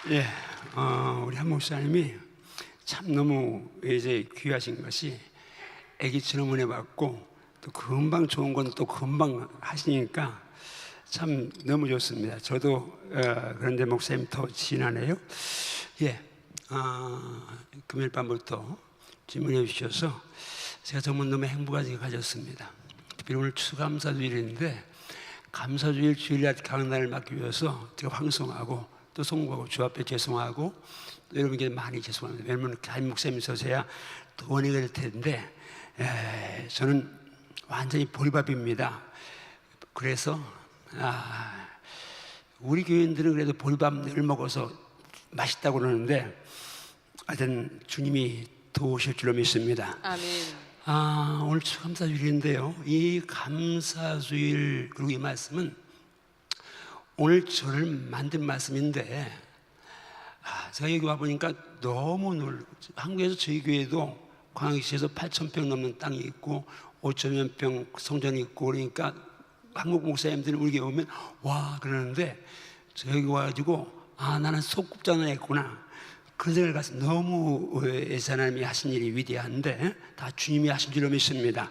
예, 우리 한 목사님이 참 너무 이제 귀하신 것이 애기처럼 은혜 받고 또 금방 좋은 건 또 금방 하시니까 참 너무 좋습니다. 저도 그런데 목사님 더 지나네요. 예, 금요일 밤부터 질문해 주셔서 제가 정말 너무 행복하게 가졌습니다. 특별히 오늘 추수감사주일인데 감사주일 주일날 강단을 맡기 위해서 제가 방송하고 또 송구하고 주 앞에 죄송하고 또 여러분께 많이 죄송합니다. 왜냐하면 담임 목사님 있어서야 또 원회가 될 텐데 저는 완전히 보리밥입니다. 그래서 우리 교인들은 그래도 보리밥 늘 먹어서 맛있다고 그러는데 하여튼 주님이 도우실 줄로 믿습니다. 아멘. 오늘 추수감사주일인데요, 이 감사주일 그리고 이 말씀은 오늘 저를 만든 말씀인데 제가 여기 와보니까 너무 한국에서 저희 교회도 광역시에서 8,000평 넘는 땅이 있고 5천여 평 성전이 있고 그러니까 한국 목사님들이 우리 교회 오면 와 그러는데 저기 와가지고 나는 속국장을 했구나 그런 생각을 가서 너무 하나님이 하신 일이 위대한데 다 주님이 하신 줄로 믿습니다.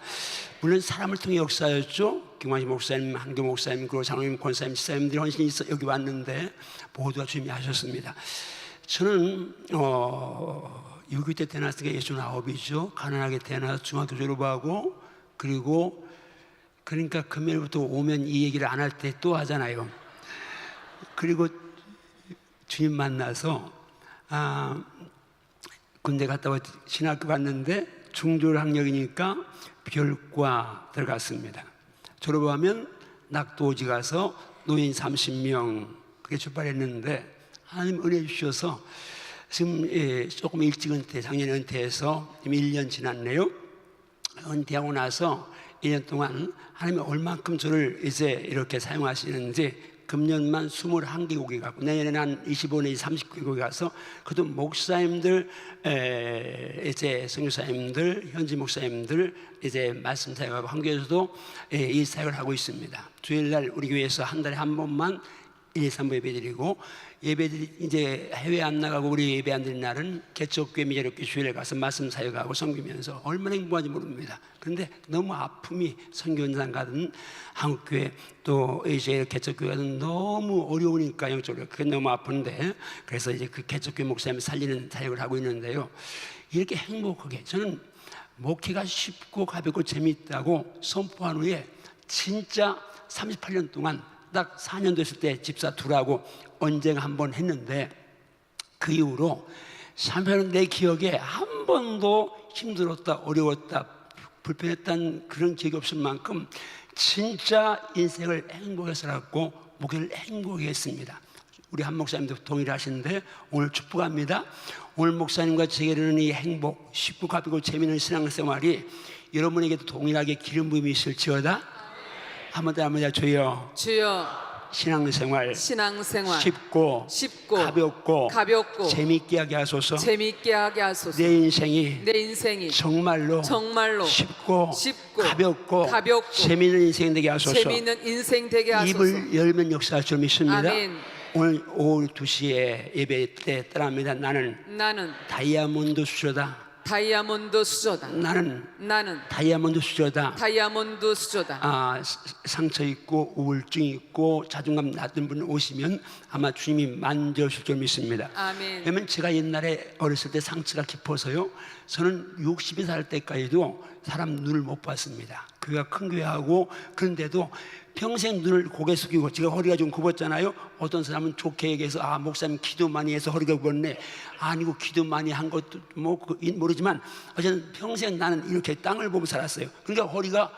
물론 사람을 통해 역사였죠. 김환식 목사님, 한교 목사님, 그리고 장로님, 권사님, 지사님들이 헌신이 있어 여기 왔는데 모두가 주님이 하셨습니다. 저는 유교 때 태어났으니까 69이죠. 가난하게 태어나서 중학교 졸업하고 그리고 그러니까 금요일부터 오면 이 얘기를 안 할 때 또 하잖아요. 그리고 주님 만나서 군대 갔다 와 신학교 갔는데 중졸학력이니까 별과 들어갔습니다. 졸업하면 낙도오지 가서 노인 30명 그렇게 출발했는데 하나님 은혜 주셔서 지금 조금 일찍 작년에 은퇴해서 지금 1년 지났네요. 은퇴하고 나서 1년 동안 하나님이 얼만큼 저를 이제 이렇게 사용하시는지 금년만 21개국에 가고 내년에는 한 25년, 30개국에 가서 그것도 목사님들, 이제 선교사님들, 현지 목사님들 이제 말씀 사역하고 한국에서도 이 사역을 하고 있습니다. 주일날 우리 교회에서 한 달에 한 번만 1, 2, 3부 예배드리고 예배들이 이제 해외 안 나가고 우리 예배 안 드리는 날은 개척교회 미자립교회 주일에 가서 말씀 사역하고 섬기면서 얼마나 행복한지 모릅니다. 그런데 너무 아픔이 선교연장 가든 한국교회 또 이제 개척교회 가든 너무 어려우니까 영적으로 그게 너무 아픈데 그래서 이제 그 개척교회 목사님 살리는 사역을 하고 있는데요. 이렇게 행복하게 저는 목회가 쉽고 가볍고 재미있다고 선포한 후에 진짜 38년 동안 딱 4년 됐을 때 집사 둘하고 언젠가 한 번 했는데 그 이후로 3년은 내 기억에 한 번도 힘들었다 어려웠다 불편했다는 그런 기억이 없을 만큼 진짜 인생을 행복하게 살았고 목회를 행복하게 했습니다. 우리 한 목사님도 동의를 하시는데 오늘 축복합니다. 오늘 목사님과 제게 이르는 이 행복 쉽고 가볍고 재미있는 신앙생활이 여러분에게도 동일하게 기름 부음이 있을지어다. 한번 더 한번 주여 신앙생활 쉽고 가볍고 재미있게 하게 하소서. 내 인생이 정말로 쉽고 가볍고 재미있는 인생 되게 하소서. 입을 열면 역사할 줄 믿습니다. 아멘. 오늘 오후 2시에 예배 때 따라합니다. 나는 다이아몬드 수저다. 나는 다이아몬드 수저다. 상처 있고 우울증 있고 자존감 낮은 분 오시면 아마 주님이 만져주실 줄 믿습니다. 아멘. 왜냐면 제가 옛날에 어렸을 때 상처가 깊어서요, 저는 60이 살 때까지도 사람 눈을 못 봤습니다. 교회가 큰 교회하고 그런데도 평생 눈을 고개 숙이고, 제가 허리가 좀 굽었잖아요. 어떤 사람은 좋게 얘기해서 목사님 기도 많이 해서 허리가 굽었네. 아니고 기도 많이 한 것도 모르지만 어쨌든 평생 나는 이렇게 땅을 보고 살았어요. 그러니까 허리가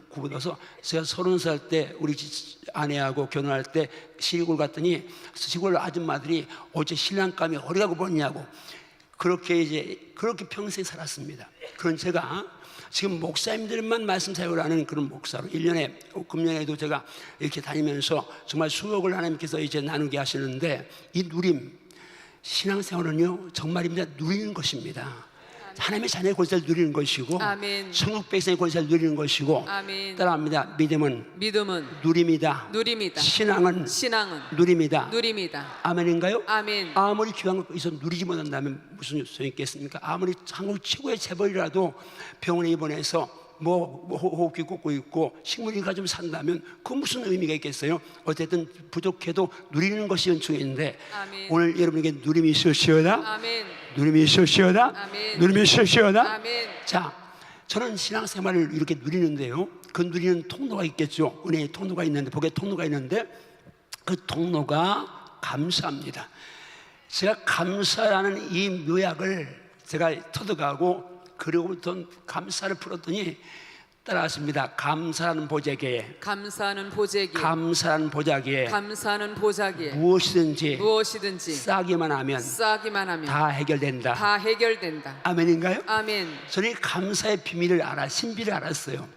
굽어서 제가 30살 때 우리 아내하고 결혼할 때 시골 갔더니 시골 아줌마들이 어째 신랑감이 허리가 굽었냐고 그렇게 평생 살았습니다. 그런 제가 지금 목사님들만 말씀 사역을 하는 그런 목사로 1년에 금년에도 제가 이렇게 다니면서 정말 수억을 하나님께서 이제 나누게 하시는데 이 누림 신앙생활은요 정말입니다. 누리는 것입니다. 하나님의 자녀의 권세를 누리는 것이고 아멘. 천국 백성의 권세를 누리는 것이고 아멘. 따라합니다. 믿음은 누림이다. 누림이다. 신앙은 누림이다. 누림이다. 아멘인가요? 아멘. 아무리 귀한 것에서 누리지 못한다면 무슨 소용이 있겠습니까? 아무리 한국 최고의 재벌이라도 병원에 입원해서 호흡기 꽂고 있고 식물인가 좀 산다면 그 무슨 의미가 있겠어요? 어쨌든 부족해도 누리는 것이 연충인데 아멘. 오늘 여러분에게 누림이 있으시오다. 아멘. 누림이 있으시오다. 아멘. 누림이 있으시오다. 아멘. 자, 저는 신앙생활을 이렇게 누리는데요. 그 누리는 통로가 있겠죠. 은혜의 통로가 있는데, 복의 통로가 있는데 그 통로가 감사합니다. 제가 감사라는 이 묘약을 제가 터득하고 그리고부터 감사를 풀었더니 따라왔습니다. 감사하는 보자기에 감사하는 보자기에 감사하는 보자기에 감사하는 보자기에 무엇이든지 싸기만 하면 다 해결된다. 다 해결된다. 아멘인가요? 아멘. 저는 감사의 비밀을 신비를 알았어요.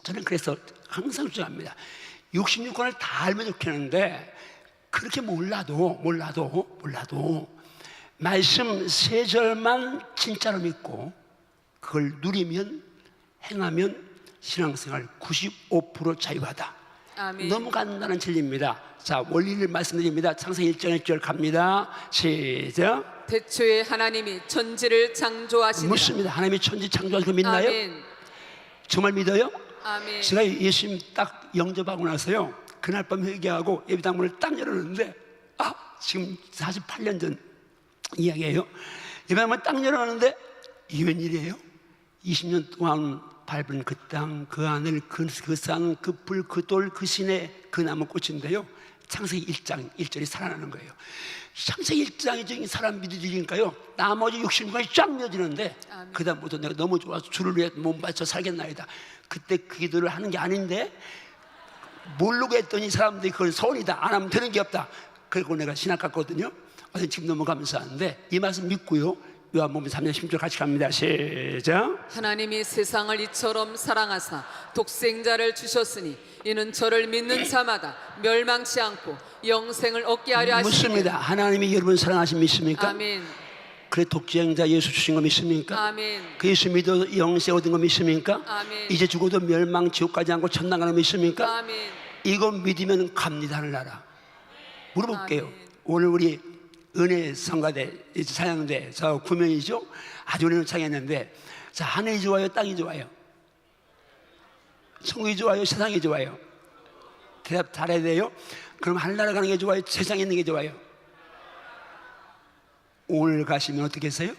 저는 그래서 항상 주장합니다. 66권을 다 알면 좋겠는데 그렇게 몰라도 말씀 3절만 진짜로 믿고 그걸 누리면 행하면 신앙생활 95% 자유하다. 아멘. 너무 간단한 진리입니다. 자, 원리를 말씀드립니다. 창세기 1장 1절 갑니다. 시작. 태초에 하나님이 천지를 창조하시니라. 묻습니다. 하나님이 천지 창조하신 거 믿나요? 아멘. 정말 믿어요? 아멘. 제가 예수님 딱 영접하고 나서요, 그날 밤 회개하고 예배당문을 딱 열었는데 지금 48년 전 이야기예요. 예배당문을 딱 열었는데 이게 웬일이에요? 20년 동안 밟은 그 땅, 그 하늘, 그 산, 그 불, 그 돌, 그 시내, 그 나무 꽃인데요, 창세기 1장 1절이 살아나는 거예요. 창세기 1장이 지금 사람 믿으니까요 나머지 60년이 쫙 믿어지는데 그 다음부터 내가 너무 좋아서 주를 위해 몸 바쳐 살겠나이다. 그때 그 기도를 하는 게 아닌데 모르고 했더니 사람들이 그건 소원이다, 안 하면 되는 게 없다. 그리고 내가 신학 갔거든요. 지금 너무 감사한데 이 말씀 믿고요, 요한복음 3장 10절 같이 갑니다. 시작. 하나님이 세상을 이처럼 사랑하사 독생자를 주셨으니 이는 저를 믿는 자마다 멸망치 않고 영생을 얻게 하려 하시니. 묻습니다. 하나님이 여러분 사랑하신 믿습니까? 아멘. 그래 독생자 예수 주신 거 믿습니까? 아멘. 그 예수 믿어 영생 얻은 거 믿습니까? 아멘. 이제 죽어도 멸망 지옥 가지 않고 천당 가는 거 믿습니까? 아멘. 이거 믿으면 갑니다 하늘나라. 물어볼게요. 아멘. 오늘 우리 은혜 성가대 찬양대 저 9명이죠. 아주 은혜를 찬양했는데, 자, 하늘이 좋아요, 땅이 좋아요? 천국이 좋아요, 세상이 좋아요? 대답 잘해야 돼요. 그럼 하늘나라 가는 게 좋아요, 세상에 있는 게 좋아요? 오늘 가시면 어떻게 했어요?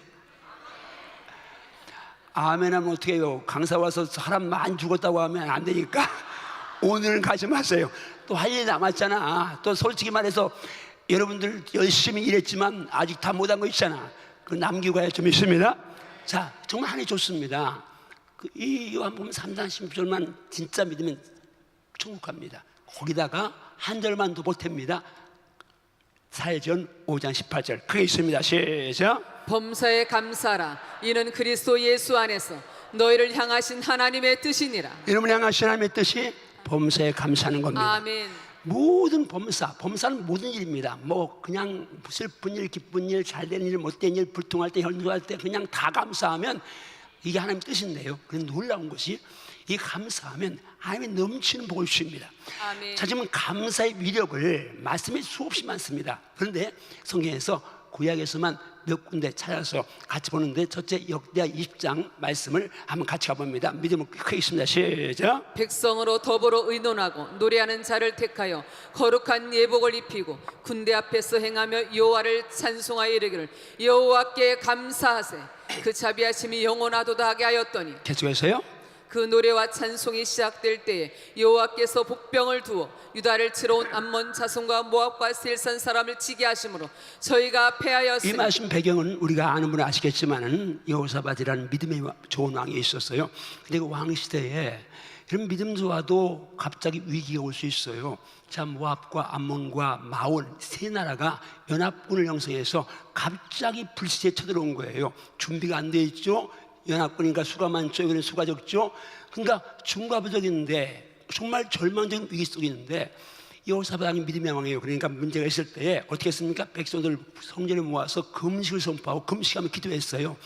아멘 하면 어떻게 해요? 강사 와서 사람 많이 죽었다고 하면 안 되니까 오늘은 가지 마세요. 또 할 일이 남았잖아. 또 솔직히 말해서 여러분들 열심히 일했지만 아직 다 못한 거 있잖아. 그 남기고 가야 좀 있습니다. 자, 정말 하늘이 좋습니다. 이 요한복음 3장 10절만 진짜 믿으면 천국 갑니다. 거기다가 한 절만 더 보탭니다. 사회전 5장 18절 그게 있습니다. 시작. 범사에 감사라. 이는 그리스도 예수 안에서 너희를 향하신 하나님의 뜻이니라. 여러분 향하신 하나님의 뜻이 범사에 감사하는 겁니다. 아멘. 모든 범사는 모든 일입니다. 그냥 슬픈 일, 기쁜 일, 잘된 일, 못된 일, 불통할 때, 현조할 때 그냥 다 감사하면 이게 하나님 뜻인데요. 그 놀라운 것이 이 감사하면 하나님이 넘치는 복을 주십니다. 아멘. 자, 지금 감사의 위력을 말씀이 수없이 많습니다. 그런데 성경에서 구약에서만 몇 군데 찾아서 같이 보는데, 첫째 역대하 20장 말씀을 한번 같이 가봅니다. 믿음을 크게 있습니다. 시작. 백성으로 더불어 의논하고 노래하는 자를 택하여 거룩한 예복을 입히고 군대 앞에서 행하며 여호와를 찬송하여 이르기를 여호와께 감사하세. 그 자비하심이 영원하도다 하게 하였더니. 계속해서요. 그 노래와 찬송이 시작될 때에 여호와께서 복병을 두어 유다를 치러 온 암몬 자손과 모압과 세일산 사람을 치게 하심으로 저희가 패하였으니. 이 말씀 배경은 우리가 아는 분은 아시겠지만은 여호사밧이라는 믿음의 좋은 왕이 있었어요. 근데 그 왕 시대에 이런 믿음 좋아도 갑자기 위기가 올 수 있어요. 자, 모압과 암몬과 마온 세 나라가 연합군을 형성해서 갑자기 불시에 쳐들어온 거예요. 준비가 안 돼 있죠. 연합군이니까 수가 많죠. 여기는 수가 적죠. 그러니까 중과부적인데 정말 절망적인 위기 속에 있는데 여호사밧이 믿음의 왕이에요. 그러니까 문제가 있을 때에 어떻게 했습니까? 백성들 성전에 모아서 금식을 선포하고 금식하며 기도했어요.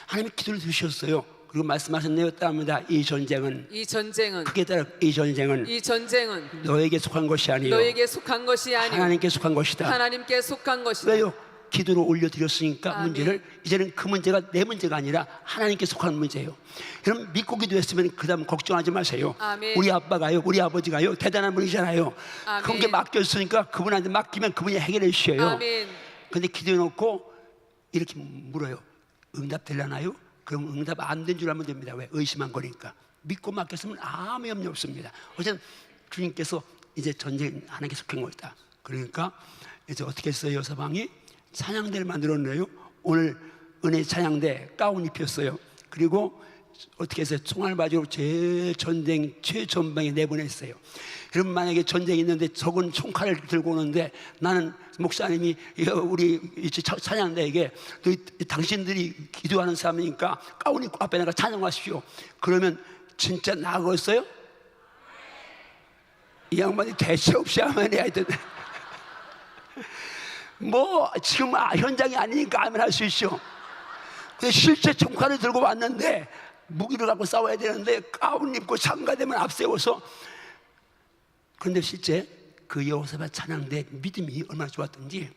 하나님이 기도를 들으셨어요. 그리고 말씀하셨네요. 따릅니다. 이 전쟁은 이 전쟁은 크게 따라 이 전쟁은 너에게 속한 것이 아니요 너에게 속한 것이 아니요 하나님께 속한 것이다. 하나님께 속한 것이다. 왜요? 기도로 올려드렸으니까 아멘. 문제를 이제는 그 문제가 내 문제가 아니라 하나님께 속하는 문제예요. 여러분 믿고 기도했으면 그 다음 걱정하지 마세요. 아멘. 우리 아빠가요 우리 아버지가요 대단한 분이잖아요. 아멘. 그분께 맡겼으니까 그분한테 맡기면 그분이 해결해 주셔요. 아멘. 근데 기도해놓고 이렇게 물어요. 응답되려나요? 그럼 응답 안 된 줄 알면 됩니다. 왜? 의심한 거니까. 믿고 맡겼으면 아무 염려 없습니다. 어쨌든 주님께서 이제 전쟁 하나님께 속한 거다. 그러니까 이제 어떻게 했어요? 여서방이 찬양대를 만들었네요. 오늘 은혜 찬양대 가운 입혔어요. 그리고 어떻게 했어요? 총알바지로 제일 전쟁 최전방에 내보냈어요. 여러분 만약에 전쟁이 있는데 적은 총칼을 들고 오는데 나는 목사님이 우리 찬양대에게 당신들이 기도하는 사람이니까 가운 입고 앞에 나가 찬양하십시오. 그러면 진짜 나겠어요? 이 양반이 대체 없이 하면 해야 되는데 뭐 지금 현장이 아니니까 아멘 할 수 있죠. 근데 실제 총칼을 들고 왔는데 무기를 갖고 싸워야 되는데 가운 입고 장가되면 앞세워서. 그런데 실제 그 여호사밧 찬양대 믿음이 얼마나 좋았던지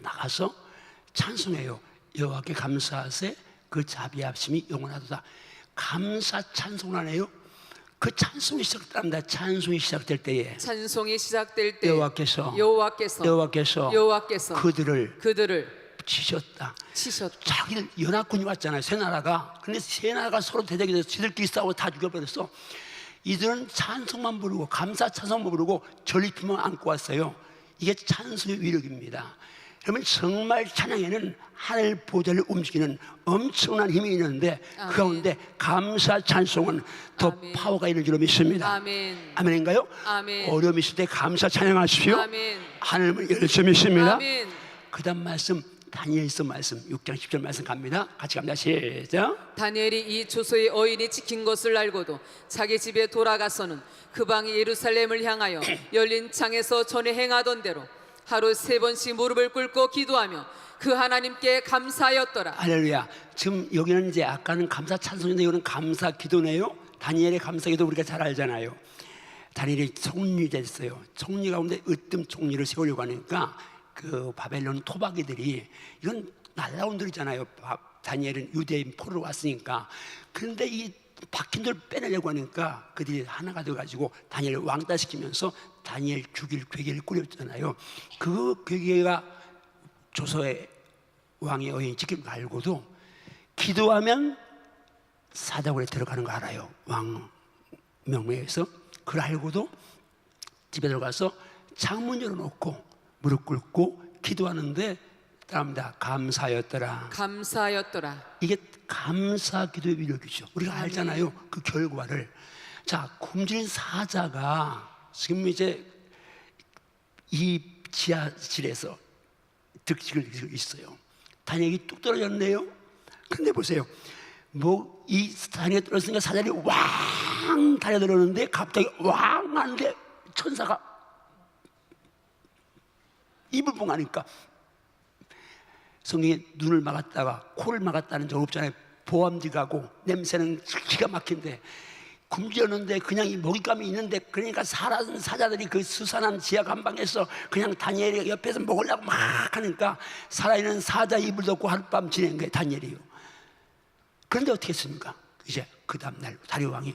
나가서 찬송해요. 여호와께 감사하세 그 자비하심이 영원하도다. 감사 찬송하네요. 그 찬송이 시작된다. 찬송이 시작될 때에 때 여호와께서 그들을 치셨다. 자기들 연합군이 왔잖아요. 세 나라가. 근데 세 나라가 서로 대적해서 지들끼리 싸우고 다 죽여버렸어. 이들은 찬송만 부르고 감사 찬송만 부르고 전리품만 안고 왔어요. 이게 찬송의 위력입니다. 그러면 정말 찬양에는 하늘 보좌를 움직이는 엄청난 힘이 있는데 아멘. 그 가운데 감사 찬송은 더 아멘. 파워가 있는 줄로 믿습니다. 아멘. 아멘인가요? 아멘. 어려움이 있을 때 감사 찬양하십시오. 아멘. 하나님을 열심히 믿습니다. 아멘. 그 다음 말씀 다니엘서 말씀 6장 10절 말씀 갑니다. 같이 갑니다. 시작. 다니엘이 이 조소의 어인이 지킨 것을 알고도 자기 집에 돌아가서는 그 방이 예루살렘을 향하여 열린 창에서 전에 행하던 대로 하루 3번씩 무릎을 꿇고 기도하며 그 하나님께 감사하였더라. 할렐루야. 지금 여기는 이제 아까는 감사 찬송인데 이거는 감사 기도네요. 다니엘의 감사 기도 우리가 잘 알잖아요. 다니엘이 총리 됐어요. 총리 가운데 으뜸 총리를 세우려고 하니까 그 바벨론 토박이들이 이건 날라온들이잖아요. 다니엘은 유대인 포로로 왔으니까. 그런데 이 박힌들 빼내려고 하니까 그들이 하나가 돼가지고 다니엘을 왕따시키면서 다니엘 죽일 괴계를 꾸렸잖아요. 그 괴계가 조서의 왕의 어인이 지킨 거 알고도 기도하면 사자굴에 들어가는 거 알아요. 왕 명령에서. 그걸 알고도 집에 들어가서 창문 열어놓고 무릎 꿇고 기도하는데 따릅니다. 감사하였더라. 이게 감사 기도의 위력이죠. 우리가 알잖아요. 그 결과를. 자, 굶주린 사자가 지금 이제 이 지하실에서 득식을 있어요. 다니엘이 뚝 떨어졌네요. 근데 보세요. 뭐 이 다니엘이 떨어졌으니까 사자들이 왕 달려들었는데 갑자기 왕 하는데 천사가 입을 뻥하니까 성경에 눈을 막았다가 코를 막았다는 적 없잖아요. 보암지 가고 냄새는 기가 막힌데 굶주렸는데 그냥 이 먹잇감이 있는데 그러니까 사자들이 그 수산한 지하 감방에서 그냥 다니엘이 옆에서 먹으려고 막 하니까 살아있는 사자 입을 덮고 하룻밤 지낸 거예요. 다니엘이요. 그런데 어떻게 했습니까? 이제 그 다음날 다리오 왕이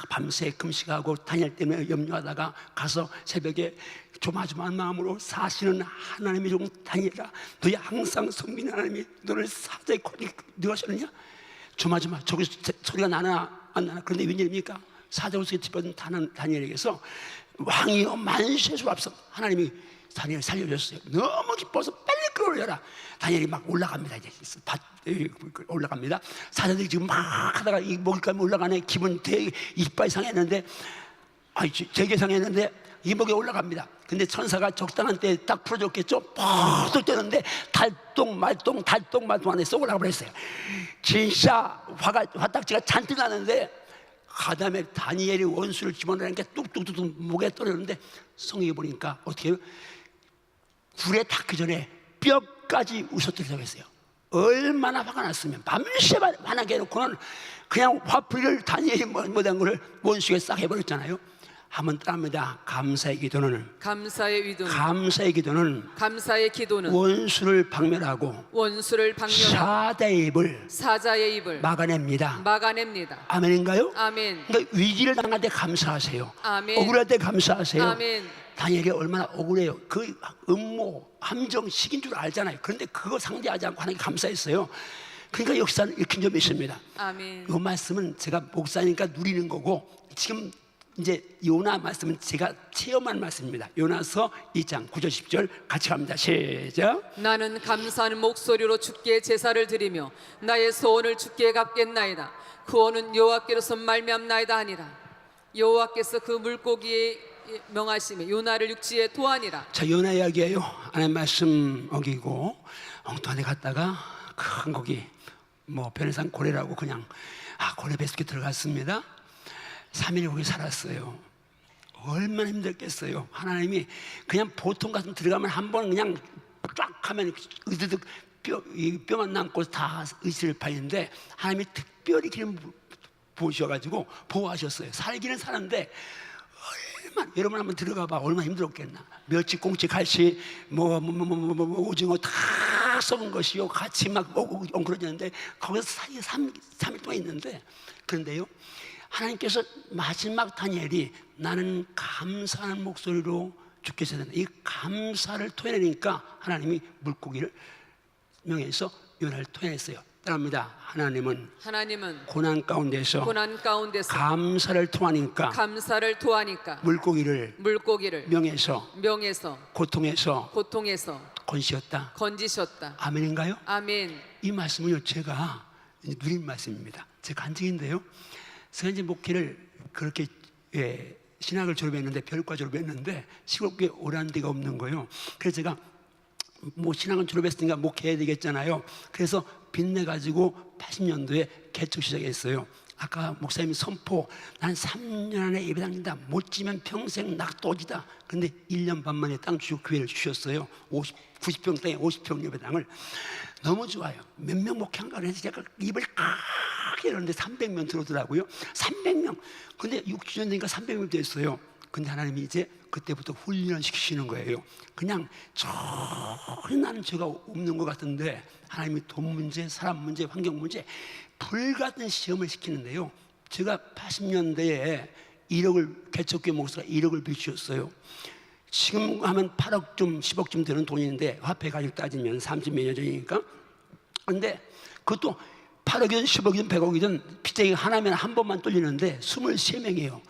밤새 금식하고 다니엘 때문에 염려하다가 가서 새벽에 조마조마한 마음으로 사시는 하나님의 종 다니엘아, 너희 항상 섬기는 하나님이 너를 사자의 코에 누가 하셨느냐? 조마조마 저기서 소리가 나나 안 나나. 그런데 웬일입니까? 사자 옷에 집어든 다니엘에게서 왕이여 만세수 앞서 하나님이 다니엘을 살려줬어요. 너무 기뻐서 빨리 끌어올려라. 다니엘이 막 올라갑니다. 이제 올라갑니다. 사자들이 지금 막 하다가 이 먹잇감이 올라가네. 기분 되게 이빨 상했는데 되게 상했는데 이목에 올라갑니다. 근데 천사가 적당한 때에 딱 풀어줬겠죠. 퍽 뜨는데 달동 말동 안에 쏙 올라가 버렸어요. 진짜 화딱지가 잔뜩 나는데 그 다음에 다니엘이 원수를 집어넣으니까 뚝뚝뚝 목에 떨어졌는데 성경에 보니까 어떻게 해요? 불에 닿기 전에 뼈까지 웃어뜨리라고 했어요. 얼마나 화가 났으면 밤새 화나게 해놓고는 그냥 화풀이를 다니엘이 못한 거를 원수에 싹 해버렸잖아요. 한번 따릅니다. 감사의 기도는 감사의 위도는 감사의 기도는 원수를 박멸하고 사자의 입을 막아냅니다. 아멘인가요? 아멘. 그러니까 위기를 당할 때 감사하세요. 아멘. 억울할 때 감사하세요. 아멘. 다니엘이 얼마나 억울해요. 그 음모, 함정, 식인 줄 알잖아요. 그런데 그거 상대하지 않고 하나님께 감사했어요. 그러니까 역사는 읽힌 점이 있습니다. 아멘. 이 말씀은 제가 목사니까 누리는 거고, 지금 이제 요나 말씀은 제가 체험한 말씀입니다. 요나서 2장 9절 10절 같이 갑니다. 시작. 나는 감사하는 목소리로 주께 제사를 드리며 나의 소원을 주께 갚겠나이다. 구원은 여호와께로서 말미암나이다 하니라. 여호와께서 그 물고기에 명하심에 요나를 육지에 토하니라. 자, 요나 이야기예요. 하나님 말씀 어기고 엉뚱한 데 갔다가 큰 고기, 뭐 변해산 고래라고 그냥 고래 뱃속에 들어갔습니다. 3일 거기 살았어요. 얼마나 힘들겠어요. 하나님이 그냥 보통 같은 들어가면 한 번 그냥 쫙 하면 으드득 뼈만 남고 다 의식을 파이는데, 하나님이 특별히 기름 부으셔가지고 보호하셨어요. 살기는 사는데 얼마나, 여러분 한번 들어가 봐. 얼마나 힘들었겠나. 멸치, 꽁치, 갈치, 오징어 다 썩은 것이요. 같이 막 엉클어지는데 거기서 사이에 3일 동안 있는데, 그런데요, 하나님께서 마지막 다니엘이 나는 감사하는 목소리로 주께서 된다, 이 감사를 토해내니까 하나님이 물고기를 명해서 요나를 토해냈어요. 따라합니다. 하나님은 고난 가운데서 감사를 토하니까 물고기를 명해서 고통에서 건지셨다. 아멘인가요? 아멘. 이 말씀은요, 제가 누린 말씀입니다. 제 간증인데요, 제가 이제 목회를 그렇게 신학을 졸업했는데, 별과 졸업했는데 시골교회 오란 데가 없는 거예요. 그래서 제가 뭐 신학은 졸업했으니까 목회해야 되겠잖아요. 그래서 빚내가지고 80년도에 개척 시작했어요. 아까 목사님이 선포, 난 3년 안에 예배 당긴다, 못 지면 평생 낙도지다. 근데 1년 반 만에 땅 주시고 교회를 주셨어요. 90평 땅에 50평 예배당을. 너무 좋아요. 몇 명 목회한가 해서 제가 입을 크게 열었는데 300명 들어오더라고요. 300명. 근데 6주년 되니까 300명 됐어요. 근데 하나님이 이제 그때부터 훈련을 시키시는 거예요. 그냥 전혀 나는 죄가 없는 것 같은데 하나님이 돈 문제, 사람 문제, 환경 문제, 불같은 시험을 시키는데요, 제가 80년대에 1억을, 개척교회 목사가 1억을 빚주셨어요. 지금 하면 8억쯤 10억쯤 되는 돈인데, 화폐 가격 따지면 30몇 년 전이니까. 근데 그것도 8억이든 10억이든 100억이든 빚쟁이 하나면 한 번만 뚫리는데 23명이에요.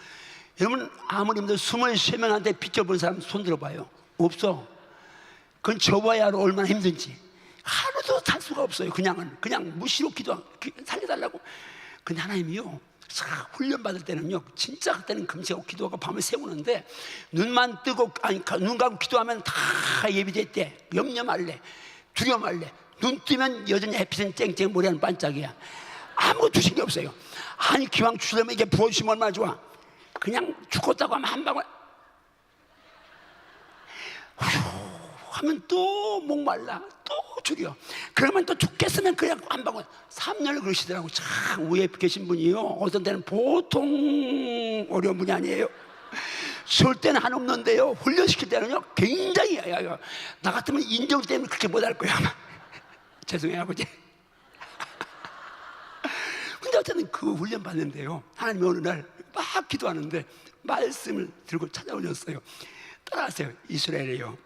여러분, 아무리 힘들어도 23명한테 빚져본 사람 손 들어봐요. 없어. 그건 저봐야 알아 얼마나 힘든지. 하루도 살 수가 없어요. 그냥 무시로 살려달라고. 근데 하나님이요, 훈련 받을 때는요, 진짜 그때는 금세하고 기도하고 밤을 새우는데, 눈만 뜨고, 눈 감고 기도하면 다 예비됐대. 염려 말래, 두려워 말래. 눈 뜨면 여전히 햇빛은 쨍쨍, 모래는 반짝이야. 아무것도 주신 게 없어요. 아니, 기왕 주려면 이게 부어주시면 얼마나 좋아. 그냥 죽었다고 하면 한 방울 하면 또 목말라, 또 죽여. 그러면 또 죽겠으면 그냥 한 방울. 3년을 그러시더라고. 참 위에 계신 분이요, 어떤 때는 보통 어려운 분이 아니에요. 쏠 때는 한없는데요, 훈련시킬 때는요 굉장히, 나 같으면 인정 때문에 그렇게 못할 거야 아마. 죄송해요 아버지. 근데 어쨌든 그 훈련 받는데요, 하나님이 어느 날 막 기도하는데 말씀을 들고 찾아오셨어요. 따라하세요. 이스라엘이여,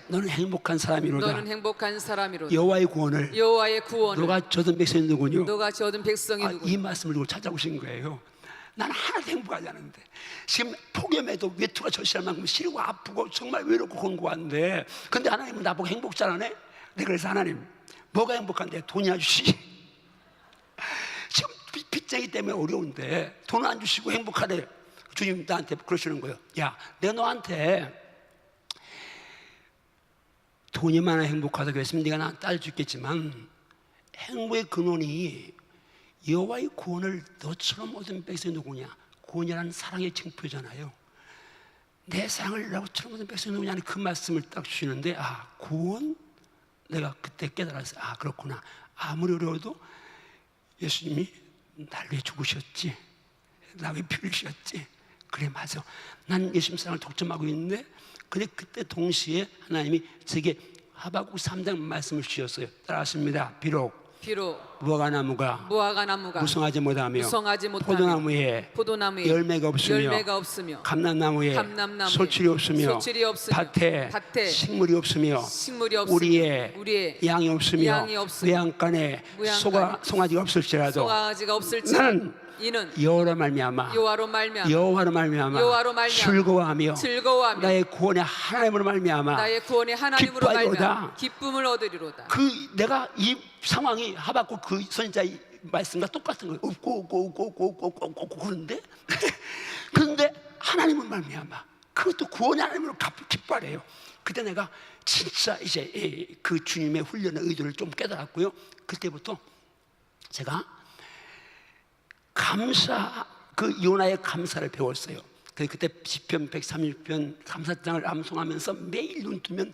너는 행복한 사람이로다. 여호와의 구원을 너가 저든 백성이 누구뇨? 이 말씀을 들고 찾아오신 거예요. 나는 하나도 행복하지 않은데, 지금 폭염에도 외투가 절실할 만큼 시리고 아프고 정말 외롭고 공고한데, 근데 하나님은 나보고 행복 잘하네? 그래서 하나님, 뭐가 행복한데? 돈이 안 주시지. 지금 빚쟁이 때문에 어려운데 돈 안 주시고 행복하래. 주님 나한테 그러시는 거예요. 야, 내가 너한테 돈이 많아 행복하다고 했으면 네가 나한테 딸 주겠지만, 행복의 근원이 여호와의 구원을 너처럼 얻은 백성이 누구냐? 구원이라는 사랑의 징표잖아요. 내 사랑을 너처럼 얻은 백성이 누구냐? 그 말씀을 딱 주시는데, 구원? 내가 그때 깨달았어요. 아, 그렇구나. 아무리 어려워도 예수님이 날 위해 죽으셨지, 나 위해 피를 흘리셨지. 그래, 맞아. 난 예수님 사랑을 독점하고 있는데, 근데 그때 동시에 하나님이 제게 하박국 3장 말씀을 주셨어요. 따라하십니다. 비록 무화과나무가 무성하지 못하며 포도나무에 열매가 없으며 감람나무에 소출이 없으며 밭에 식물이 없으며 우리의 양이 없으며 외양간에 송아지가 없을지라도 나는 여호와로 말미암아 즐거워하며 나의 구원의 하나님으로 말미암아 기쁨을 얻으리로다. 그 내가 이 상황이 하박국 그 선지자의 말씀과 똑같은 거예요. 없고 그런데 그런데 하나님을 말미암아 그것도 구원의 하나님으로 기뻐해요. 그때 내가 진짜 이제 그 주님의 훈련의 의도를 좀 깨달았고요. 그때부터 제가 그 요나의 감사를 배웠어요. 그때 시편 130편 감사장을 암송하면서 매일 눈 뜨면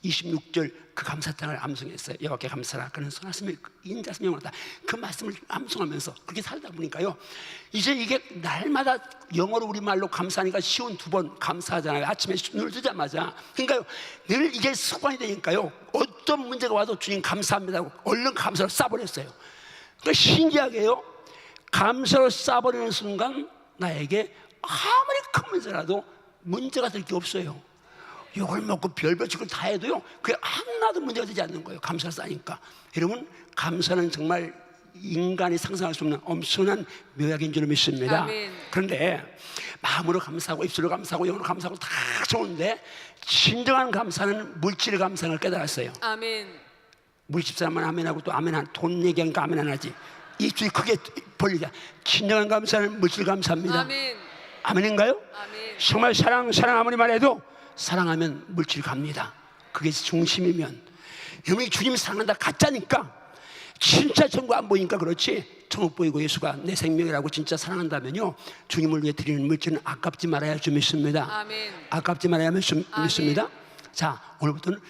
26절 그 감사장을 암송했어요. 여호와께 감사라 그는 선하심이 인자심이 영원하다. 그 말씀을 암송하면서 그렇게 살다 보니까요, 이제 이게 날마다 영어로 우리말로 감사하니까 쉬운 2번 감사하잖아요. 아침에 눈을 뜨자마자. 그러니까요, 늘 이게 습관이 되니까요, 어떤 문제가 와도 주님 감사합니다 하고 얼른 감사를 쏴버렸어요. 그러니까 신기하게요, 감사로 쏴버리는 순간 나에게 아무리 큰 문제라도 문제가 될 게 없어요. 욕을 먹고 별별짓을 다 해도요, 그게 하나도 문제가 되지 않는 거예요. 감사를 쌓으니까. 여러분, 감사는 정말 인간이 상상할 수 없는 엄청난 묘약인 줄 믿습니다. 아멘. 그런데 마음으로 감사하고 입술로 감사하고 영으로 감사하고 다 좋은데 진정한 감사는 물질 감사를 깨달았어요. 아멘. 우리 집사람은 아멘하고 또 아멘한 돈 얘기하니까 아멘 안 하지. 입술이 크게 벌리자. 진정한 감사는 물질 감사입니다. 아멘. 아멘인가요? 아멘. 정말 사랑 아무리 말해도 사랑하면 물질 갑니다. 그게 중심이면. 여러분이 주님 사랑한다 가짜니까, 진짜 천국 안 보이니까 그렇지, 천국 보이고 예수가 내 생명이라고 진짜 사랑한다면요, 주님을 위해 드리는 물질은 아깝지 말아야 좀 믿습니다. 아멘. 아깝지 말아야 좀 믿습니다. 자,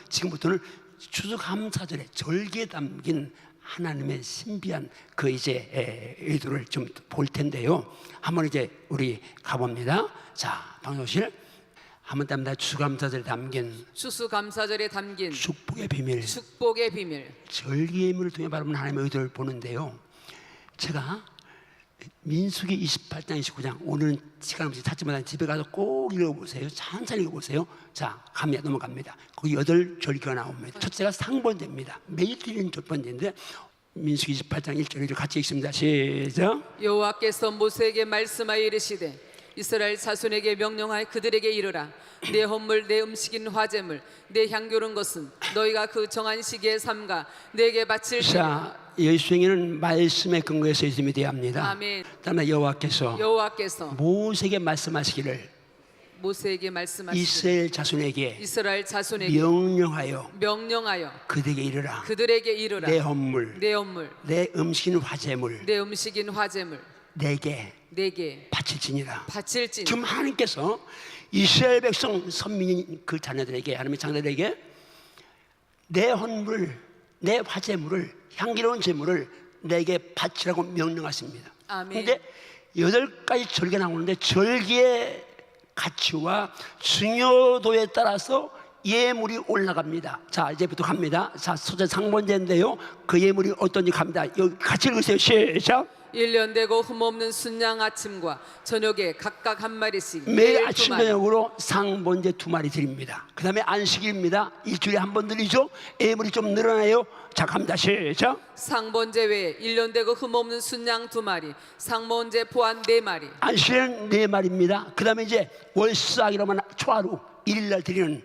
지금부터는 추수감사절에 절기에 담긴 하나님의 신비한 그 이제 의도를 좀 볼 텐데요. 한번 이제 우리 가봅니다. 자, 방송실 한번 답니다. 추수감사절에 담긴 축복의 비밀. 절기의 의미를 통해 바라보는 하나님의 의도를 보는데요. 제가 민수기 28장 29장, 오늘은 시간 없이 찾지 못하는 집에 가서 꼭 읽어보세요. 천천히 읽어보세요. 자, 넘어갑니다. 거기 8절기가 나옵니다. 첫째가 상번제입니다. 매일 드리는 첫 번째인데, 민수기 28장 1절을 같이 읽습니다. 시작. 여호와께서 모세에게 말씀하여 이르시되 이스라엘 자손에게 명령하여 그들에게 이르라. 내 헌물 내 음식인 화제물 내 향교른 것은 너희가 그 정한 시기에 삼가 내게 바칠지니라. 자, 예수행에는 말씀에 근거해서 있음이 되어야 합니다. 아멘. 다음에 여호와께서 모세에게 말씀하시기를 이스라엘 자손에게 명령하여 그들에게 이르라. 내 헌물 내 음식인 화제물 내게 바칠지니라. 지금 하나님께서 이스라엘 백성 선민인 그 자녀들에게, 하나님의 자녀들에게 내 헌물 내 화제물을, 향기로운 제물을 내게 바치라고 명령하십니다. 그런데 8가지 절기가 나오는데 절기의 가치와 중요도에 따라서 예물이 올라갑니다. 자, 이제부터 갑니다. 자, 소재 상번제인데요, 그 예물이 어떤지 갑니다. 여기 같이 읽으세요. 시작. 1년 되고 흠없는 순양 아침과 저녁에 각각 한 마리씩 매일 아침 저녁으로 상번제 2마리 드립니다. 그 다음에 안식일입니다. 일주일에 한 번 드리죠. 예물이 좀 늘어나요. 자, 갑니다. 시작. 상번제 외에 1년 되고 흠없는 순양 2마리, 상번제 포한 4마리. 안식일은 4마리입니다. 그 다음에 이제 월수학이라면 초하루 1일날 드리는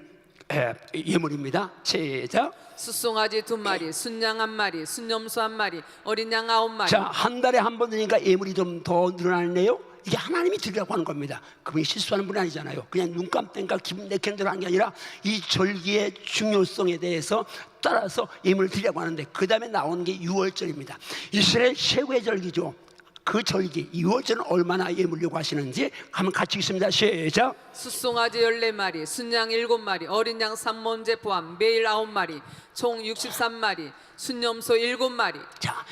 예물입니다. 시작. 숫송아지 2마리, 순양 1마리, 순염소 1마리, 어린 양 9마리. 자, 한 달에 한 번 드니까 예물이 좀 더 늘어나네요. 이게 하나님이 드리라고 하는 겁니다. 그분이 실수하는 분이 아니잖아요. 그냥 눈 깜빡이니까 기분 내키는 대로 한 게 아니라 이 절기의 중요성에 대해서 따라서 예물을 드리라고 하는데, 그 다음에 나오는 게 6월절입니다. 이스라엘 최고의 절기죠. 그 절기 6월절은 얼마나 예물 요구하시는지 한번 같이 읽습니다. 시작. 숫송아지 14마리, 순양 7마리, 어린 양 3번째 포함 매일 9마리, 총 63마리, 순염소 7마리. 자,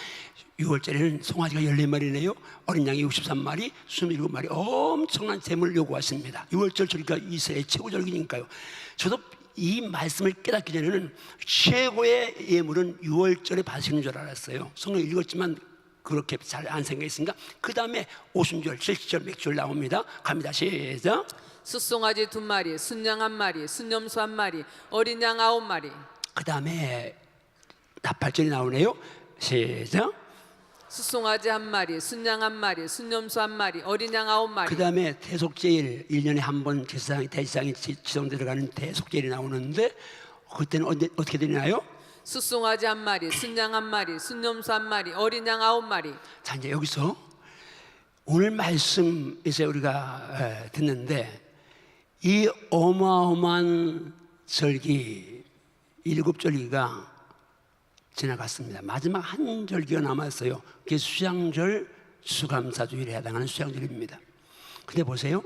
6월절에는 송아지가 14마리네요. 어린 양이 63마리, 순 7마리. 엄청난 재물을 요구하십니다. 6월절 절기가 이스라엘 최고 절기니까요. 저도 이 말씀을 깨닫기 전에는 최고의 예물은 6월절에 받으시는 줄 알았어요. 성경 읽었지만 그렇게 잘 안 생각했으니까 그 다음에 오순절, 칠시절, 맥절 나옵니다. 갑니다. 시작. 숫송아지 2마리, 순양 1마리, 순염소 1마리, 어린 양 9마리. 그 다음에 나팔절이 나오네요. 시작. 숫송아지 1마리, 순양 1마리, 순염소 1마리, 어린 양 9마리. 그 다음에 대속제일 1년에 한 번 대지상에 지정 들어가는 대속제일이 나오는데 그때는 어떻게 되나요? 숫송아지 1마리, 순양 1마리, 순염소 1마리, 어린 양 9마리. 자, 이제 여기서 오늘 말씀에서 우리가 듣는데 이 어마어마한 절기 7절기가 지나갔습니다. 마지막 한 절기가 남았어요. 그게 수양절 수감사주일에 해당하는 수양절입니다. 근데 보세요.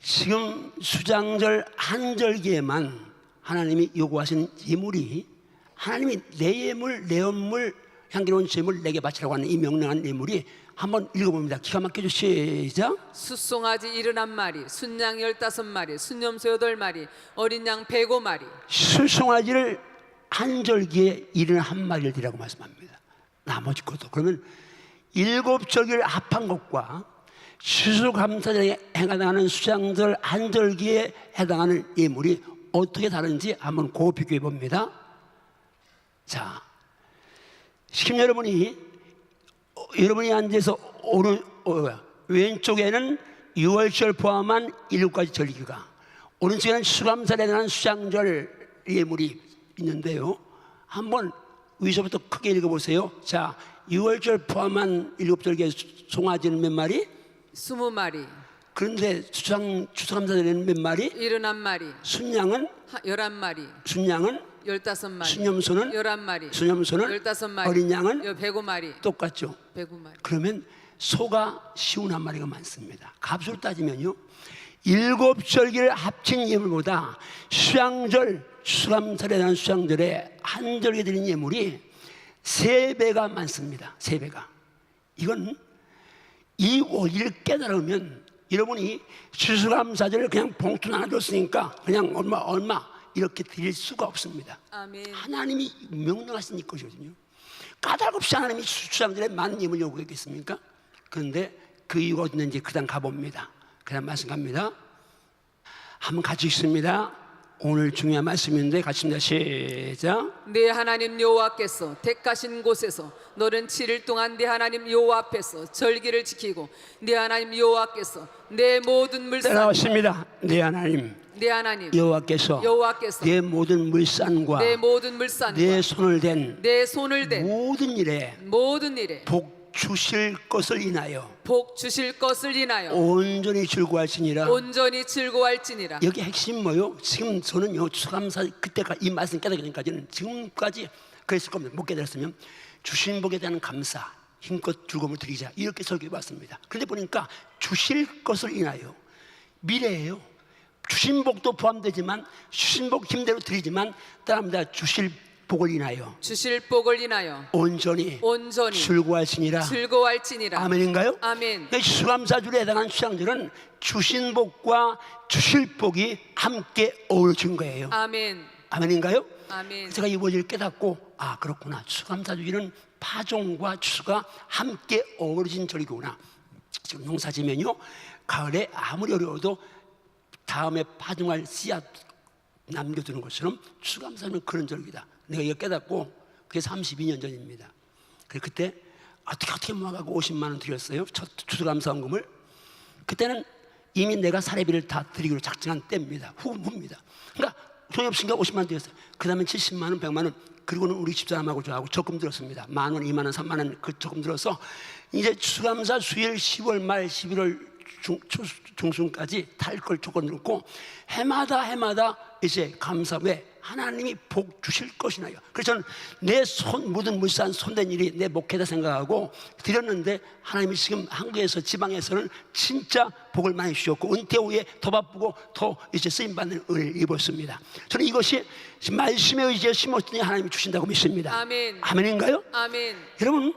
지금 수장절 한 절기에만 하나님이 요구하신 예물이 하나님이 내 예물, 내 헌물, 향기로운 제물 내게 바치라고 하는 이 명령한 예물이 한번 읽어봅니다. 기가 막히죠. 시작. 숫송아지 71마리, 순양 15마리, 순염소 8마리, 어린 양 105마리. 수송아지를 한 절기에 71마리를 드리라고 말씀합니다. 나머지 것도 그러면 7절기를 합한 것과 추수감사절에 해당하는 수장절 한 절기에 해당하는 예물이 어떻게 다른지 한번 그 비교해 봅니다. 자, 시kim 여러분이 앉아서 왼쪽에는 6월절 포함한 7가지 절기가, 오른쪽에는 수감사절에 해당하는 수장절 예물이 있는데요. 한번 위서부터 크게 읽어보세요. 자, 6월절 포함한 7절기의 송아지는 몇 마리? 20마리. 그런데 추수감사절에는 몇 마리? 71마리. 순양은? 11마리. 순양은? 15마리. 순염소는? 11마리. 순염소는? 15마리. 어린 양은? 105마리. 똑같죠. 105마리. 그러면 소가 51마리가 많습니다. 값으로 따지면요, 7절기를 합친 예물보다 수양절, 수감절에 대한 수양절에 한 절기 드린 예물이 3배가 많습니다. 3배가. 이건 이 원리를 깨달으면 여러분이 추수감사절을 그냥 봉투 나눠줬으니까 그냥 얼마 이렇게 드릴 수가 없습니다. 아멘. 하나님이 명령하신 것이거든요. 까닭없이 하나님이 수장절에 많은 예물 요구했겠습니까? 그런데 그 이유가 어디 있는지 그 다음 가봅니다. 그 다음 말씀 갑니다. 한번 같이 읽습니다. 오늘 중요한 말씀인데 같이 입니다. 시작. 네 하나님 여호와께서 택하신 곳에서 너는 7일 동안 네 하나님 여호와 앞에서 절기를 지키고 네 하나님 여호와께서 내 모든 물산 따라왔습니다. 네 하나님 네 하나님 여호와께서 내 모든 물산과 모든 물산과 내 손을 댄 내 손을 댄 모든 일에 복 주실 것을 인하여 복 주실 것을 인하여 온전히 즐거워할지니라. 온전히 즐거워할지니라. 여기 핵심 뭐요? 지금 저는요, 추수감사 그때까지 이 말씀 깨닫기 전까지는 지금까지 그랬을 겁니다. 못 깨달았으면 주신 복에 대한 감사, 힘껏 즐거움을 드리자 이렇게 설교해 봤습니다. 그런데 보니까 주실 것을 인하여 미래예요. 주신 복도 포함되지만 주신 복 힘대로 드리지만 따라합니다. 주실 복을 인하여 온전히 즐거워할지니라. 아멘인가요? 아멘. 수감사절에 해당한 수장절은 주신 복과 주실 복이 함께 어우러진 거예요. 아멘. 아멘인가요? 아멘. 제가 이 원리를 깨닫고 그렇구나. 수감사절은 파종과 추수가 함께 어우러진 절기구나. 지금 농사지면요, 가을에 아무리 어려워도 다음에 파종할 씨앗 남겨두는 것처럼 추수감사는 그런 절기다. 내가 이거 깨닫고 그게 32년 전입니다. 그때 어떻게 모아가고 50만 원 드렸어요. 첫 추수감사원금을. 그때는 이미 내가 사례비를 다 드리기로 작정한 때입니다. 후입니다. 그러니까 돈이 없으니까 50만 원 드렸어요. 그 다음에 70만 원, 100만 원, 그리고는 우리 집사람하고 저하고 적금 들었습니다. 10,000원, 20,000원, 30,000원 그 적금 들어서 이제 추수감사 수일 10월 말 11월 중순까지 탈 걸 조건 들었고 해마다 이제 감사 왜 하나님이 복 주실 것이나요. 그래서 저는 내 손 묻은 물산 손댄 일이 내 목회다 생각하고 드렸는데 하나님이 지금 한국에서 지방에서는 진짜 복을 많이 주셨고 은퇴 후에 더 바쁘고 더 이제 쓰임받는 은혜를 입었습니다. 저는 이것이 말씀의 의지에 심었더니 하나님이 주신다고 믿습니다. 아멘. 아멘인가요? 아멘. 여러분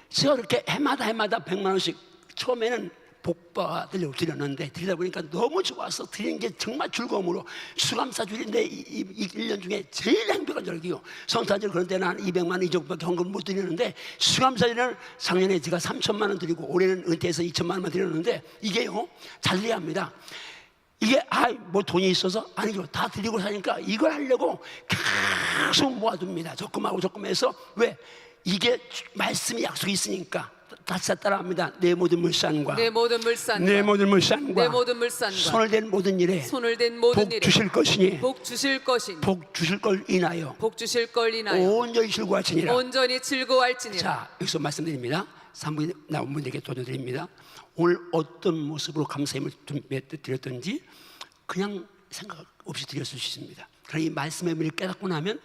제가 그렇게 해마다 100만 원씩 처음에는 복받으려고 드렸는데 드리다 보니까 너무 좋아서 드리는 게 정말 즐거움으로 수감사 줄인데 이 1년 중에 제일 행복한 절기요. 성탄절 그런 때는 한 200만 원 이 정도밖에 헌금 못 드리는데 수감사절은 작년에 제가 3천만 원 드리고 올해는 은퇴해서 2천만 원만 드렸는데 이게요 잘 드려야 합니다. 이게 뭐 돈이 있어서 아니죠. 다 드리고 사니까 이걸 하려고 계속 모아둡니다. 적금하고 적금해서 왜? 이게 말씀이 약속이 있으니까 다시 따라합니다. 내 모든 물산과 내 모든 물산과 내 모든 물산과 내 모든 물산과 손을 댄 모든 일에 손을 댄 모든 복 일에 주실 것이니 복 주실 것이니 복 주실 걸 인하여 복 주실 걸 인하여 온전히 즐거워하시니라. 온전히 즐거워할지니라. 자, 여기서 말씀드립니다. 3분이 나온 분들에게 도전드립니다. 오늘 어떤 모습으로 감사함을 드렸든지 그냥 생각 없이 드렸을 수 있습니다. 그러나 이 말씀의 의미를 깨닫고 나면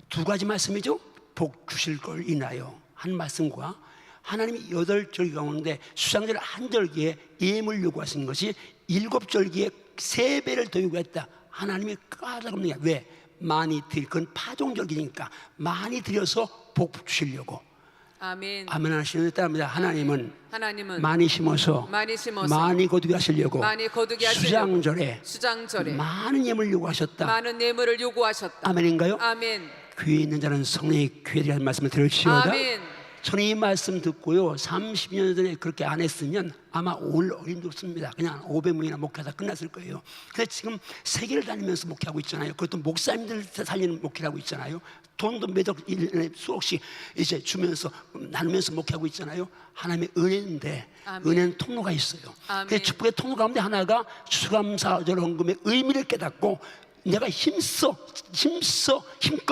두 가지 말씀이죠. 복 주실 걸 인하여 한 말씀과 하나님이 8절기 가운데 수장절 한 절기에 예물 요구하신 것이 7절기에 3배를 더 요구했다. 하나님이 까다롭는 게 왜? 많이 드릴 건 파종절기니까 많이 드려서 복 주시려고. 아멘. 아멘 하시는 데 따릅니다. 하나님은 많이 심어서 많이 거두게 하시려고 많이 거두게 하시려고 수장절에 많은 예물을 요구하셨다. 많은 예물을 요구하셨다. 아멘인가요? 아멘. 귀에 있는 자는 성령의 귀에 대한 말씀을 들을지어다. 아멘. 저는 이 말씀 듣고요 30년 전에 그렇게 안 했으면 아마 올 어림도 없습니다. 그냥 500명이나 목회하다 끝났을 거예요. 근데 지금 세계를 다니면서 목회하고 있잖아요. 그것도 목사님들 살리는 목회를 하고 있잖아요. 돈도 몇억 1년에 수억씩 이제 주면서 나누면서 목회하고 있잖아요. 하나님의 은혜인데 아멘. 은혜는 통로가 있어요. 그 축복의 통로 가운데 하나가 추감사절 헌금의 의미를 깨닫고 내가 힘껏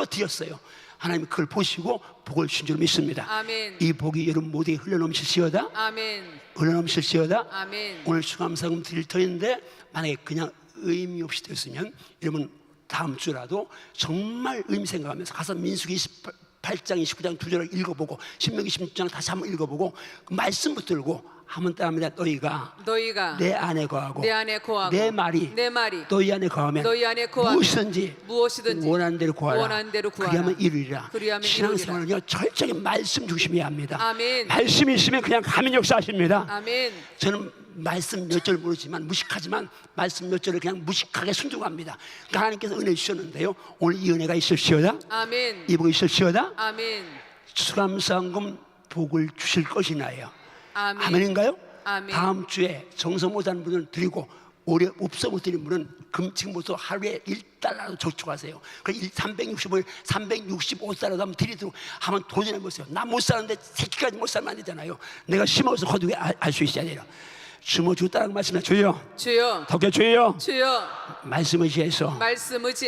드렸어요. 하나님이 그걸 보시고 복을 주신 줄 믿습니다. 아멘. 이 복이 여러분 모두에 흘러넘칠지어다. 아멘. 흘러넘칠지어다. 아멘. 오늘 수감사금 드릴 터인데 만약에 그냥 의미 없이 드렸으면 여러분 다음 주라도 정말 의미 생각하면서 가서 민수기 28장 29장 2절을 읽어보고 신명기 16장 다시 한번 읽어보고 그 말씀 붙들고 한번 따릅니다. 너희가 내 안에 거하고 내 말이 너희 안에 거하면 무엇이든지 원하는 대로 구하라. 그리하면 이루리라. 신앙생활은요 철저히 말씀 중심이어야 합니다. 아멘. 말씀이 있으면 그냥 가면 역사하십니다. 아멘. 저는 말씀 몇 절 모르지만 무식하지만 말씀 몇 절을 그냥 무식하게 순종합니다. 그러니까 하나님께서 은혜 주셨는데요 오늘 이 은혜가 있을지어다. 아멘. 이 복이 있을지어다. 아멘. 수감상금 복을 주실 것이나요. 아멘. 아멘인가요? 아멘. 다음 주에 정서 못하는 분은 드리고 올해 없어 못 드리는 분은 지금부터 하루에 1달러로 저축하세요. 그럼 365일 365달러도 한번 드리도록 한번 도전해보세요. 나 못 사는데 새끼까지 못 살면 안 되잖아요. 내가 심어서 거두게 알 수 있어야 돼요. 심어주다라는 말씀에 주여 덕에 주여 말씀 의지해서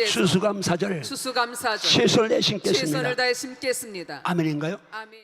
추수감사절 최선을 다해 심겠습니다. 아멘인가요? 아멘.